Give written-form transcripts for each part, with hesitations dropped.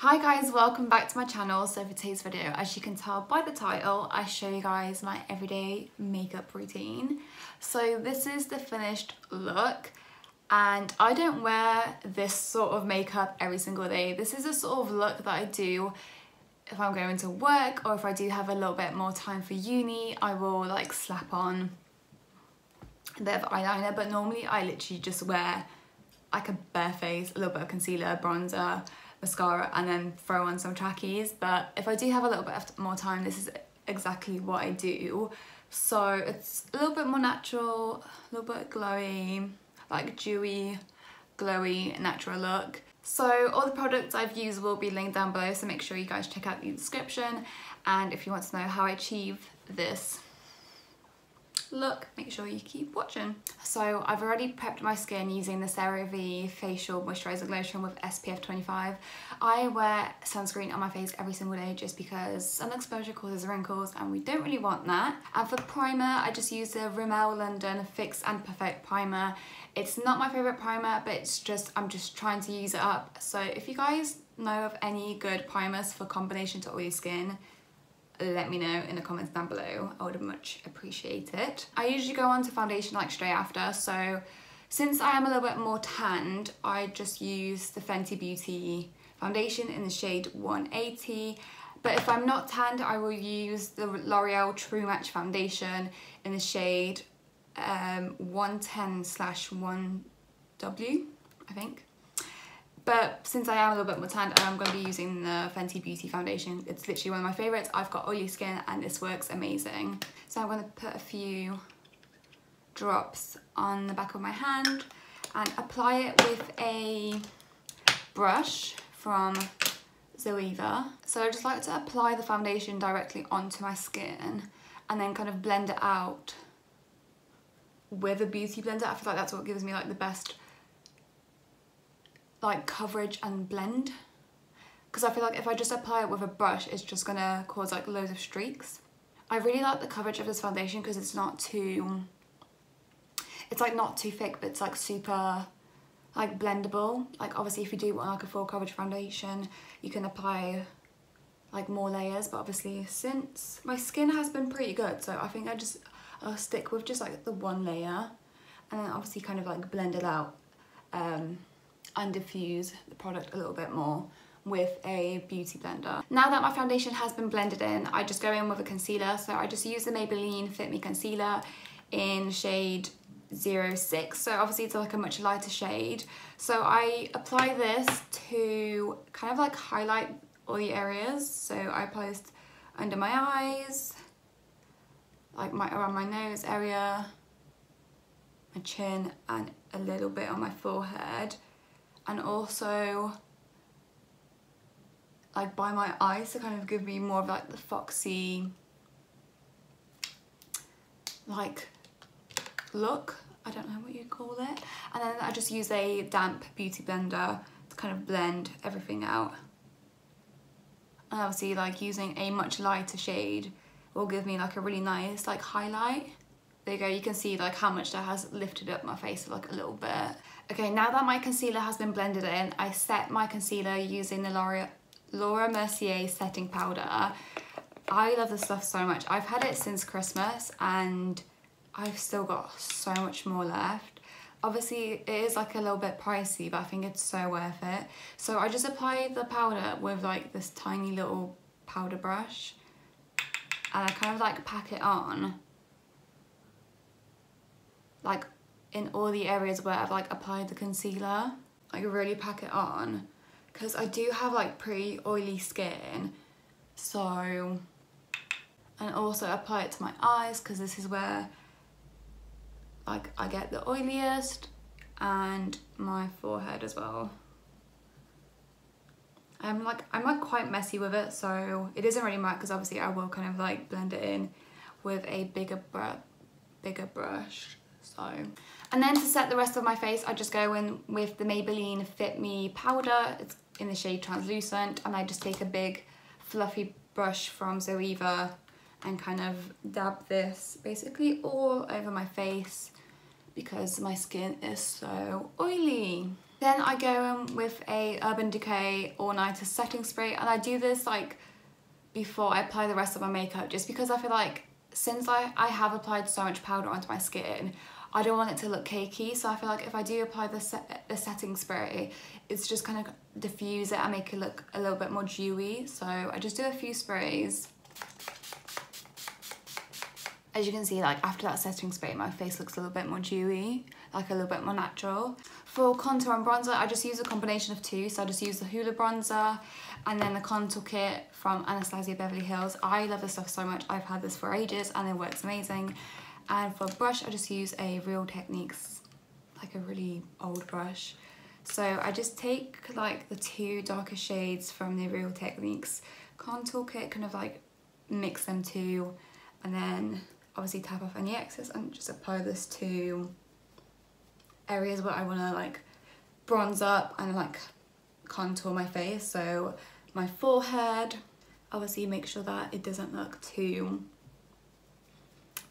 Hi guys, welcome back to my channel. So for today's video, as you can tell by the title, I show you guys my everyday makeup routine. So this is the finished look, and I don't wear this sort of makeup every single day. This is a sort of look that I do if I'm going to work, or if I do have a little bit more time for uni, I will like slap on a bit of eyeliner, but normally I literally just wear like a bare face, a little bit of concealer, bronzer, mascara, and then throw on some trackies. But if I do have a little bit more time, this is exactly what I do. So it's a little bit more natural, a little bit glowy, like dewy, glowy, natural look. So all the products I've used will be linked down below, so make sure you guys check out the description. And if you want to know how I achieve this look, make sure you keep watching. So I've already prepped my skin using the CeraVe facial moisturizing lotion with SPF 25. I wear sunscreen on my face every single day just because sun exposure causes wrinkles and we don't really want that. And for primer, I just use the Rimmel London Fix and Perfect primer. It's not my favorite primer, but it's just, I'm just trying to use it up. So if you guys know of any good primers for combination to oily skin, let me know in the comments down below. I would much appreciate it. I usually go on to foundation like straight after, so since I am a little bit more tanned, I just use the Fenty Beauty foundation in the shade 180. But if I'm not tanned, I will use the L'Oreal True Match foundation in the shade 110/1W, I think. But since I am a little bit more tanned, I'm going to be using the Fenty Beauty foundation. It's literally one of my favourites. I've got oily skin and this works amazing. So I'm going to put a few drops on the back of my hand and apply it with a brush from Zoeva. So I just like to apply the foundation directly onto my skin and then kind of blend it out with a beauty blender. I feel like that's what gives me like the best like coverage and blend, because I feel like if I just apply it with a brush, it's just gonna cause like loads of streaks. I really like the coverage of this foundation because it's not too, it's like not too thick, but it's like super like blendable. Like obviously if you do want like a full coverage foundation, you can apply like more layers, but obviously since my skin has been pretty good, so I think I'll stick with just like the one layer and then obviously kind of like blend it out and diffuse the product a little bit more with a beauty blender. Now that my foundation has been blended in, I just go in with a concealer. So I just use the Maybelline Fit Me concealer in shade 06. So obviously it's like a much lighter shade. So I apply this to kind of like highlight all the areas. So I apply this under my eyes, like around my nose area, my chin, and a little bit on my forehead. And also like by my eyes to kind of give me more of like the foxy like look. I don't know what you'd call it. And then I just use a damp beauty blender to kind of blend everything out. And obviously like using a much lighter shade will give me like a really nice like highlight. There you go, you can see like how much that has lifted up my face like a little bit. Okay, now that my concealer has been blended in, I set my concealer using the Laura Mercier setting powder. I love this stuff so much. I've had it since Christmas and I've still got so much more left. Obviously it is like a little bit pricey, but I think it's so worth it. So I just apply the powder with like this tiny little powder brush and I kind of like pack it on like in all the areas where I've like applied the concealer. Like really pack it on because I do have like pretty oily skin. So, and also apply it to my eyes because this is where like I get the oiliest, and my forehead as well. I'm like quite messy with it, so it doesn't really matter because obviously I will kind of like blend it in with a bigger brush. So, and then to set the rest of my face, I just go in with the Maybelline Fit Me powder. It's in the shade Translucent, and I just take a big fluffy brush from Zoeva and kind of dab this basically all over my face because my skin is so oily. Then I go in with a Urban Decay All Nighter setting spray, and I do this like before I apply the rest of my makeup, just because I feel like since I have applied so much powder onto my skin, I don't want it to look cakey. So I feel like if I do apply the setting spray, it's just kind of diffuse it and make it look a little bit more dewy. So I just do a few sprays. As you can see, like after that setting spray, my face looks a little bit more dewy, like a little bit more natural. For contour and bronzer, I just use a combination of two. So I just use the Hoola bronzer and then the contour kit from Anastasia Beverly Hills. I love this stuff so much. I've had this for ages and it works amazing. And for brush, I just use a Real Techniques, like a really old brush. So I just take like the two darker shades from the Real Techniques contour kit, kind of like mix them two, and then obviously tap off any excess and just apply this to areas where I want to like bronze up and like contour my face. So my forehead, obviously make sure that it doesn't look too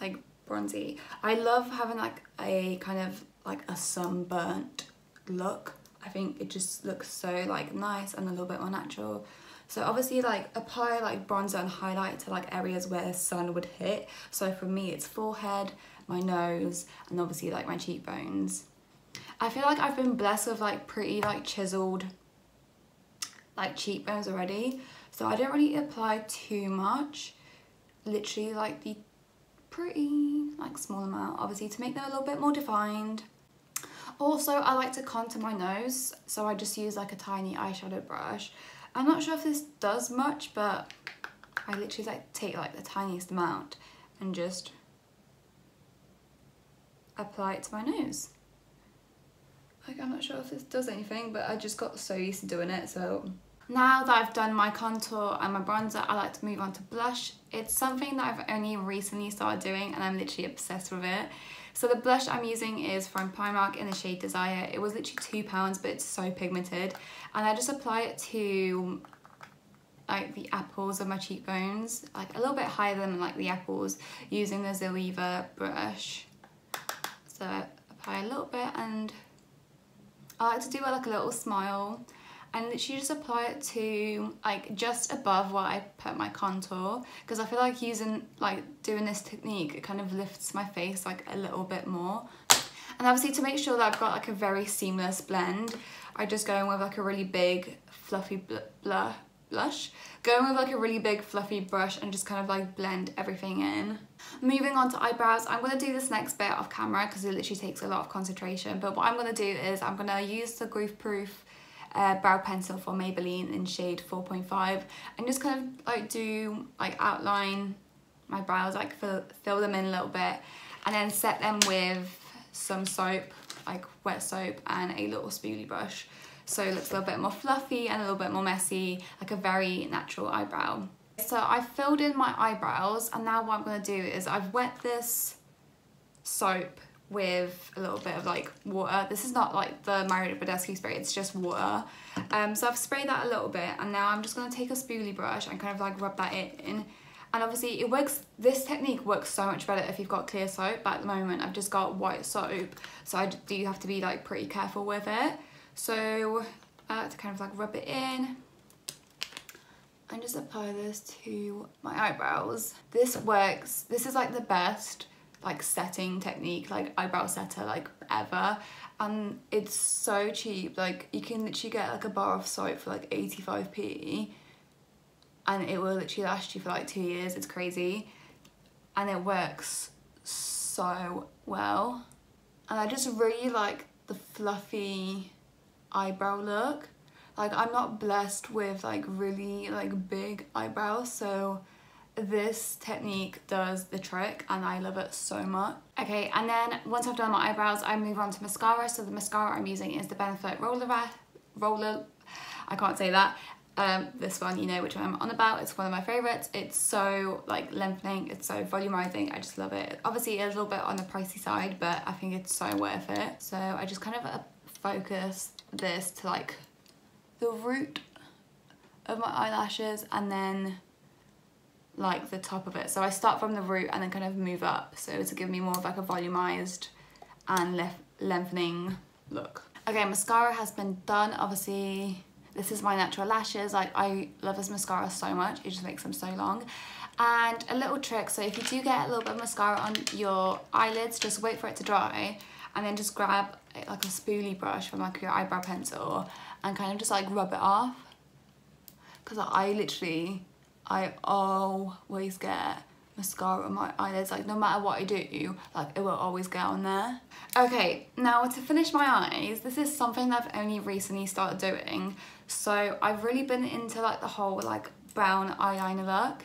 like bronzy. I love having like a kind of like a sunburnt look. I think it just looks so like nice and a little bit more natural. So obviously like apply like bronzer and highlight to like areas where the sun would hit. So for me it's forehead, my nose, and obviously like my cheekbones. I feel like I've been blessed with like pretty like chiseled like cheekbones already, so I don't really apply too much, literally like the pretty like small amount, obviously to make them a little bit more defined. Also I like to contour my nose, so I just use like a tiny eyeshadow brush. I'm not sure if this does much, but I literally like take like the tiniest amount and just apply it to my nose. Like I'm not sure if this does anything, but I just got so used to doing it. So now that I've done my contour and my bronzer, I like to move on to blush. It's something that I've only recently started doing and I'm literally obsessed with it. So the blush I'm using is from Primark in the shade Desire. It was literally £2, but it's so pigmented. And I just apply it to like the apples of my cheekbones, like a little bit higher than like the apples, using the Zoeva brush. So I apply a little bit, and I like to do like a little smile, and literally just apply it to like just above where I put my contour, because I feel like doing this technique, it kind of lifts my face like a little bit more. And obviously to make sure that I've got like a very seamless blend, I just go in with like a really big fluffy blush. Go in with like a really big fluffy brush and just kind of like blend everything in. Moving on to eyebrows, I'm going to do this next bit off camera because it literally takes a lot of concentration, but what I'm going to do is I'm going to use the Grief Proof brow pencil from Maybelline in shade 4.5 and just kind of like do like outline my brows, like fill them in a little bit, and then set them with some soap, like wet soap, and a little spoolie brush, so it looks a little bit more fluffy and a little bit more messy, like a very natural eyebrow. So I've filled in my eyebrows, and now what I'm going to do is I've wet this soap with a little bit of like water. This is not like the Mario Badescu spray, it's just water. So I've sprayed that a little bit, and now I'm just going to take a spoolie brush and kind of like rub that in. And obviously it works, this technique works so much better if you've got clear soap, but at the moment I've just got white soap, so I do have to be like pretty careful with it. So I like to kind of like rub it in and just apply this to my eyebrows. This works, this is like the best like setting technique, like eyebrow setter like ever, and it's so cheap. Like you can literally get like a bar of soap for like 85p and it will literally last you for like 2 years. It's crazy, and it works so well. And I just really like the fluffy eyebrow look. Like I'm not blessed with like really like big eyebrows, so this technique does the trick and I love it so much. Okay, and then once I've done my eyebrows, I move on to mascara. So the mascara I'm using is the Benefit Roller, I can't say that. This one, you know which one I'm on about. It's one of my favorites. It's so like lengthening, it's so volumizing, I just love it. Obviously a little bit on the pricey side, but I think it's so worth it. So I just kind of focus this to like the root of my eyelashes and then like the top of it. So I start from the root and then kind of move up, so to give me more of like a volumized and lengthening look. Okay, mascara has been done. Obviously, this is my natural lashes. Like, I love this mascara so much. It just makes them so long. And a little trick, so if you do get a little bit of mascara on your eyelids, just wait for it to dry and then just grab like a spoolie brush from like your eyebrow pencil and kind of just like rub it off. Because I always get mascara on my eyelids, like no matter what I do, like it will always get on there. Okay, now to finish my eyes, this is something that I've only recently started doing. So I've really been into like the whole like brown eyeliner look,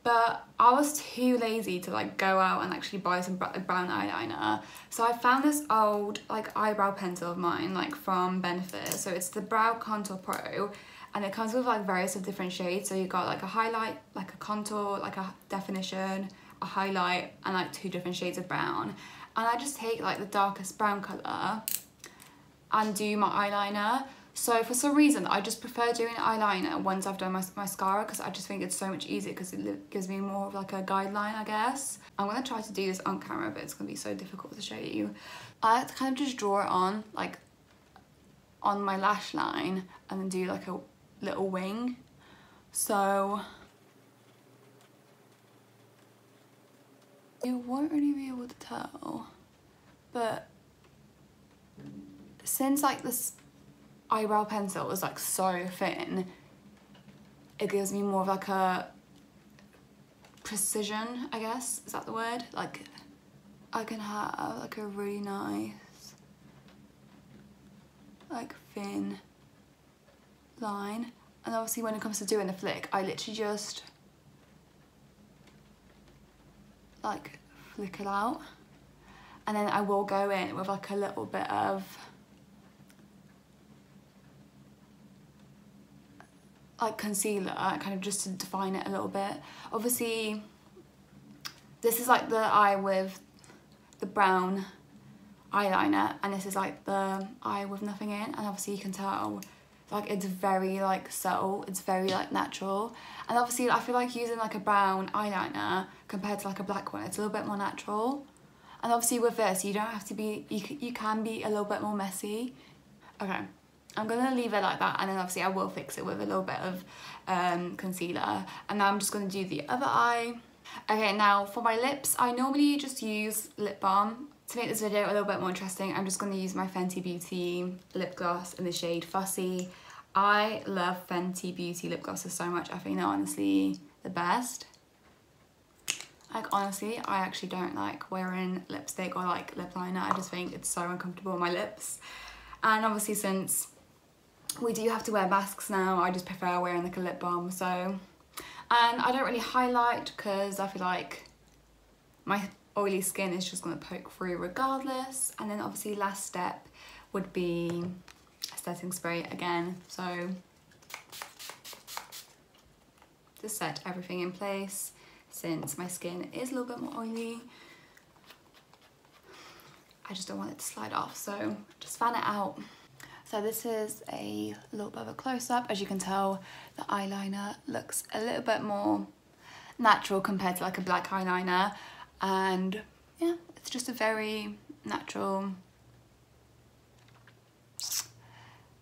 but I was too lazy to like go out and actually buy some brown eyeliner. So I found this old like eyebrow pencil of mine, like from Benefit. So it's the Brow Contour Pro, and it comes with like various of different shades. So you got like a highlight, like a contour, like a definition, a highlight, and like 2 different shades of brown. And I just take like the darkest brown colour and do my eyeliner. So for some reason, I just prefer doing eyeliner once I've done my mascara, because I just think it's so much easier because it gives me more of like a guideline, I guess. I'm going to try to do this on camera, but it's going to be so difficult to show you. I like to kind of just draw it on, like on my lash line, and then do like a little wing. So you won't really be able to tell, but since like this eyebrow pencil is like so thin, it gives me more of like a precision, I guess, is that the word? Like I can have like a really nice like thin line. And obviously when it comes to doing the flick, I literally just like flick it out, and then I will go in with like a little bit of like concealer, kind of just to define it a little bit. Obviously this is like the eye with the brown eyeliner, and this is like the eye with nothing in, and obviously you can tell like it's very like subtle, it's very like natural. And obviously I feel like using like a brown eyeliner compared to like a black one, it's a little bit more natural. And obviously with this, you don't have to be, you can be a little bit more messy. Okay, I'm gonna leave it like that, and then obviously I will fix it with a little bit of concealer. And now I'm just gonna do the other eye. Okay, now for my lips, I normally just use lip balm. To make this video a little bit more interesting, I'm just gonna use my Fenty Beauty lip gloss in the shade Fussy. I love Fenty Beauty lip glosses so much. I think they're honestly the best. Like honestly, I actually don't like wearing lipstick or like lip liner. I just think it's so uncomfortable on my lips. And obviously since we do have to wear masks now, I just prefer wearing like a lip balm. So, and I don't really highlight because I feel like my oily skin is just going to poke through regardless. And then obviously last step would be a setting spray again. So to set everything in place, since my skin is a little bit more oily, I just don't want it to slide off, so just fan it out. So this is a little bit of a close-up. As you can tell, the eyeliner looks a little bit more natural compared to like a black eyeliner, and yeah, it's just a very natural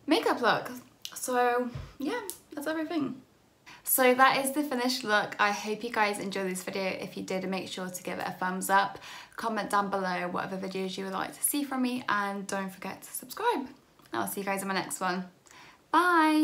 makeup look. So yeah, that's everything. So that is the finished look. I hope you guys enjoyed this video. If you did, make sure to give it a thumbs up. Comment down below whatever videos you would like to see from me, and don't forget to subscribe. I'll see you guys in my next one. Bye!